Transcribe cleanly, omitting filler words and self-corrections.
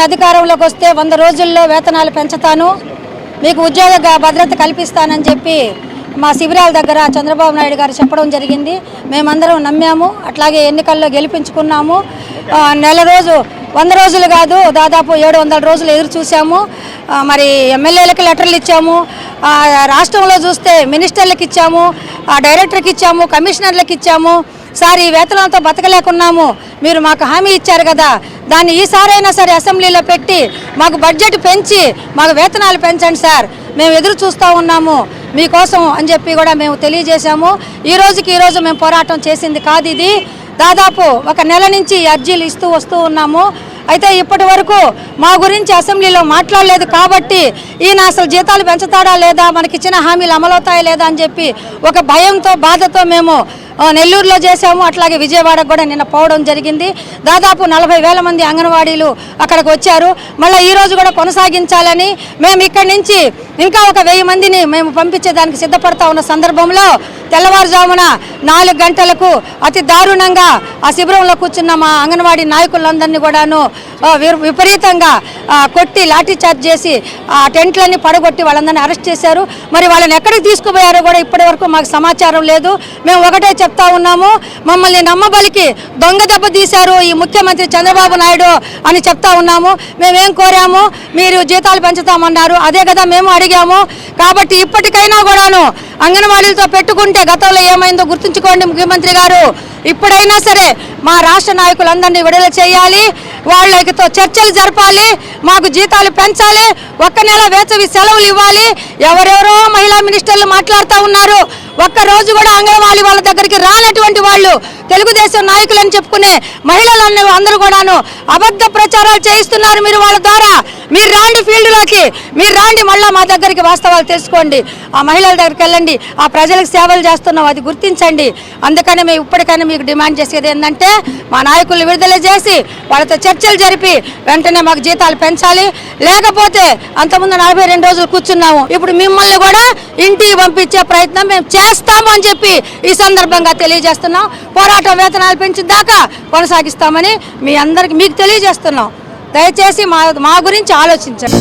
అధికారంలోకి వస్తే 100 రోజుల్లో వేతనాలు పెంచుతాను, మీకు ఉద్యోగ భద్రత కల్పిస్తానని చెప్పి మా శిబిరాల దగ్గర చంద్రబాబు నాయుడు గారు చెప్పడం జరిగింది. మేమందరం నమ్మాము, అట్లాగే ఎన్నికల్లో గెలిపించుకున్నాము. 100 రోజులు కాదు, దాదాపు 700 రోజులు ఎదురు చూసాము. మరి ఎమ్మెల్యేలకు లెటర్లు ఇచ్చాము, రాష్ట్రంలో చూస్తే మినిస్టర్లకు ఇచ్చాము, డైరెక్టర్కి ఇచ్చాము, కమిషనర్లకు ఇచ్చాము. సార్ ఈ వేతనంతో బతకలేకున్నాము, మీరు మాకు హామీ ఇచ్చారు కదా, దాన్ని ఈసారైనా సరే అసెంబ్లీలో పెట్టి మాకు బడ్జెట్ పెంచి మాకు వేతనాలు పెంచండి సార్, మేము ఎదురు చూస్తూ ఉన్నాము మీకోసం అని చెప్పి కూడా మేము తెలియజేశాము. ఈ రోజు మేము పోరాటం చేసింది కాదు ఇది. దాదాపు 1 నెల నుంచి అర్జీలు ఇస్తూ వస్తూ ఉన్నాము. అయితే ఇప్పటి వరకు మా గురించి అసెంబ్లీలో మాట్లాడలేదు కాబట్టి ఈయన అసలు జీతాలు పెంచుతాడా లేదా, మనకి ఇచ్చిన హామీలు అమలవుతాయా లేదా అని చెప్పి ఒక భయంతో బాధతో మేము నెల్లూరులో చేసాము. అట్లాగే విజయవాడకు కూడా నిన్న పోవడం జరిగింది. దాదాపు 40,000 మంది అంగన్వాడీలు అక్కడికి వచ్చారు. మళ్ళీ ఈరోజు కూడా కొనసాగించాలని మేము ఇక్కడి నుంచి ఇంకా ఒక 1000 మందిని మేము పంపించేదానికి సిద్ధపడతా ఉన్న సందర్భంలో తెల్లవారుజామున 4 గంటలకు అతి దారుణంగా ఆ శిబిరంలో కూర్చున్న మా అంగన్వాడీ నాయకులందరినీ కూడాను విపరీతంగా కొట్టి లాఠీ చార్జ్ చేసి ఆ టెంట్లన్నీ పడగొట్టి వాళ్ళందరినీ అరెస్ట్ చేశారు. మరి వాళ్ళని ఎక్కడికి తీసుకుపోయారో కూడా ఇప్పటి వరకు మాకు సమాచారం లేదు. మేము ఒకటే చెప్తా ఉన్నాము, మమ్మల్ని నమ్మబలికి దొంగ దెబ్బ తీశారు ఈ ముఖ్యమంత్రి చంద్రబాబు నాయుడు అని చెప్తా ఉన్నాము. మేమేం కోరాము, మీరు జీతాలు పెంచుతామన్నారు, అదే కదా మేము అడిగాము. కాబట్టి ఇప్పటికైనా కూడాను అంగన్వాడీలతో పెట్టుకుంటే గతంలో ఏమైందో గుర్తుంచుకోండి ముఖ్యమంత్రి గారు. ఇప్పుడైనా సరే మా రాష్ట్ర నాయకులందరినీ విడుదల చేయాలి, వాళ్ళతో చర్చలు జరపాలి, మాకు జీతాలు పెంచాలి, 1 నెల వేసవి సెలవులు ఇవ్వాలి. ఎవరెవరో మహిళా మినిస్టర్లు మాట్లాడుతూ ఉన్నారు, ఒక్కరోజు కూడా అంగన్వాడీ వాళ్ళ దగ్గరికి రానటువంటి వాళ్ళు తెలుగుదేశం నాయకులని చెప్పుకునే మహిళలన్నీ అందరూ కూడాను అబద్ధ ప్రచారాలు చేయిస్తున్నారు. మీరు వాళ్ళ ద్వారా మీరు రాండి, ఫీల్డ్లోకి మీరు రాండి, మళ్ళీ మా దగ్గరికి వాస్తవాలు తెలుసుకోండి, ఆ మహిళల దగ్గరికి వెళ్ళండి, ఆ ప్రజలకు సేవలు చేస్తున్నాం అది గుర్తించండి. అందుకని మేము ఇప్పటికైనా మీకు డిమాండ్ చేసేది ఏంటంటే మా నాయకులు విడుదల చేసి వాళ్ళతో చర్చలు జరిపి వెంటనే మాకు జీతాలు పెంచాలి. లేకపోతే అంతకుముందు 42 రోజులు కూర్చున్నాము, ఇప్పుడు మిమ్మల్ని కూడా ఇంటికి పంపించే ప్రయత్నం మేము చేస్తాము అని చెప్పి ఈ సందర్భంగా తెలియజేస్తున్నాం. పోరాటం వేతనాలు పెంచిన దాకా కొనసాగిస్తామని మీ అందరికి మీకు తెలియజేస్తున్నాం. దయచేసి మా గురించి ఆలోచించండి.